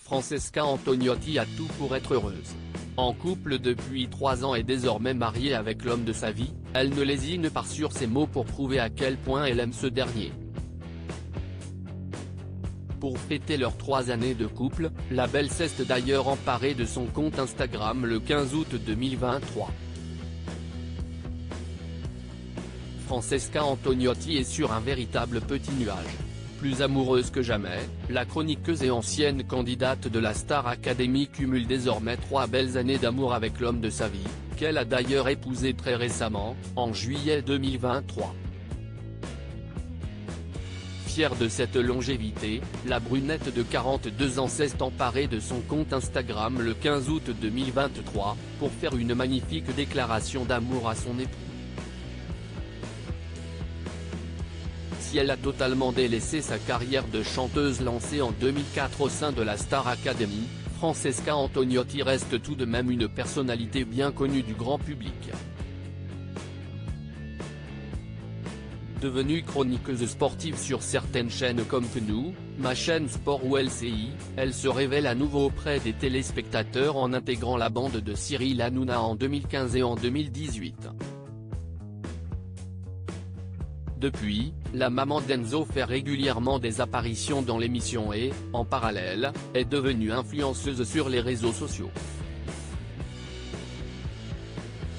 Francesca Antoniotti a tout pour être heureuse. En couple depuis 3 ans et désormais mariée avec l'homme de sa vie, elle ne lésine pas sur ses mots pour prouver à quel point elle aime ce dernier. Pour fêter leurs 3 années de couple, la belle s'est d'ailleurs emparée de son compte Instagram le 15 août 2023. Francesca Antoniotti est sur un véritable petit nuage. Plus amoureuse que jamais, la chroniqueuse et ancienne candidate de la Star Academy cumule désormais 3 belles années d'amour avec l'homme de sa vie, qu'elle a d'ailleurs épousé très récemment, en juillet 2023. Fière de cette longévité, la brunette de 42 ans s'est emparée de son compte Instagram le 15 août 2023, pour faire une magnifique déclaration d'amour à son époux. Si elle a totalement délaissé sa carrière de chanteuse lancée en 2004 au sein de la Star Academy, Francesca Antoniotti reste tout de même une personnalité bien connue du grand public. Devenue chroniqueuse sportive sur certaines chaînes comme PNU, Ma Chaîne Sport ou LCI, elle se révèle à nouveau auprès des téléspectateurs en intégrant la bande de Cyril Hanouna en 2015 et en 2018. Depuis, la maman d'Enzo fait régulièrement des apparitions dans l'émission et, en parallèle, est devenue influenceuse sur les réseaux sociaux.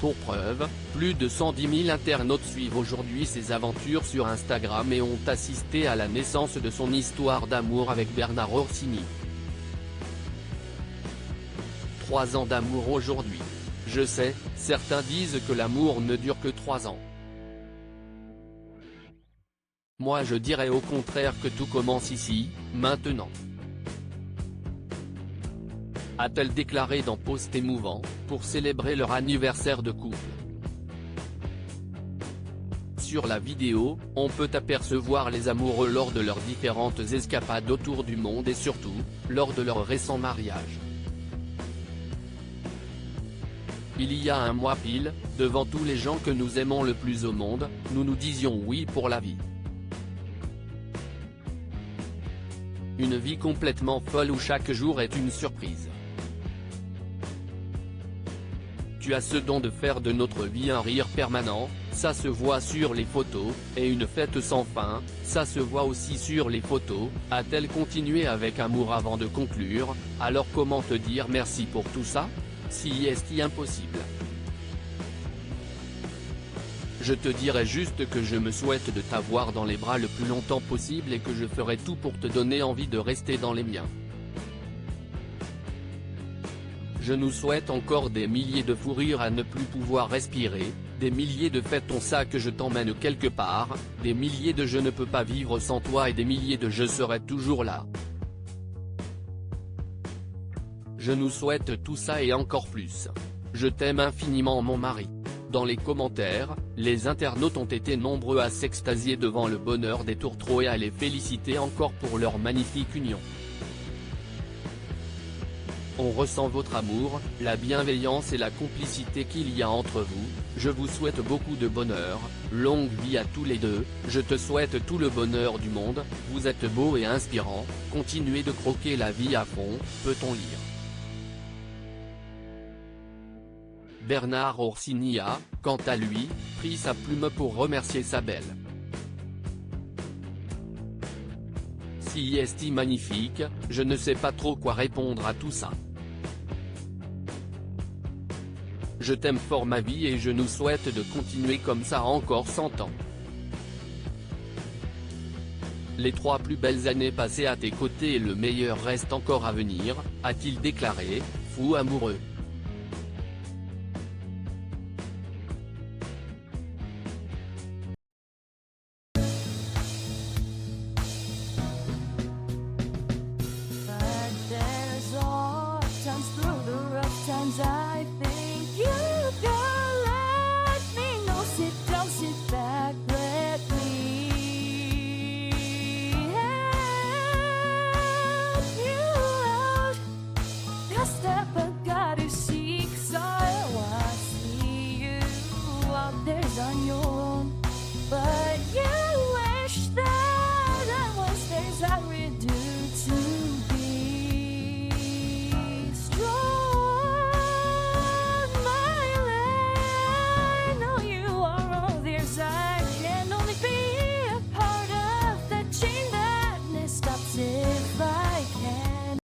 Pour preuve, plus de 110 000 internautes suivent aujourd'hui ses aventures sur Instagram et ont assisté à la naissance de son histoire d'amour avec Bernard Orsini. 3 ans d'amour aujourd'hui. Je sais, certains disent que l'amour ne dure que 3 ans. Moi je dirais au contraire que tout commence ici, maintenant. A-t-elle déclaré dans post émouvant, pour célébrer leur anniversaire de couple. Sur la vidéo, on peut apercevoir les amoureux lors de leurs différentes escapades autour du monde et surtout, lors de leur récent mariage. Il y a un mois pile, devant tous les gens que nous aimons le plus au monde, nous nous disions oui pour la vie. Une vie complètement folle où chaque jour est une surprise. Tu as ce don de faire de notre vie un rire permanent, ça se voit sur les photos, et une fête sans fin, ça se voit aussi sur les photos, a-t-elle continué avec amour avant de conclure, alors comment te dire merci pour tout ça? Si est-il impossible. Je te dirais juste que je me souhaite de t'avoir dans les bras le plus longtemps possible et que je ferai tout pour te donner envie de rester dans les miens. Je nous souhaite encore des milliers de fous rires à ne plus pouvoir respirer, des milliers de fais ton sac je t'emmène quelque part, des milliers de je ne peux pas vivre sans toi et des milliers de je serai toujours là. Je nous souhaite tout ça et encore plus. Je t'aime infiniment mon mari. Dans les commentaires, les internautes ont été nombreux à s'extasier devant le bonheur des tourtereaux et à les féliciter encore pour leur magnifique union. On ressent votre amour, la bienveillance et la complicité qu'il y a entre vous, je vous souhaite beaucoup de bonheur, longue vie à tous les deux, je te souhaite tout le bonheur du monde, vous êtes beau et inspirant, continuez de croquer la vie à fond, peut-on lire. Bernard Orsini a, quant à lui, pris sa plume pour remercier sa belle. Si est magnifique, je ne sais pas trop quoi répondre à tout ça. Je t'aime fort ma vie et je nous souhaite de continuer comme ça encore 100 ans. Les 3 plus belles années passées à tes côtés et le meilleur reste encore à venir, a-t-il déclaré, fou amoureux.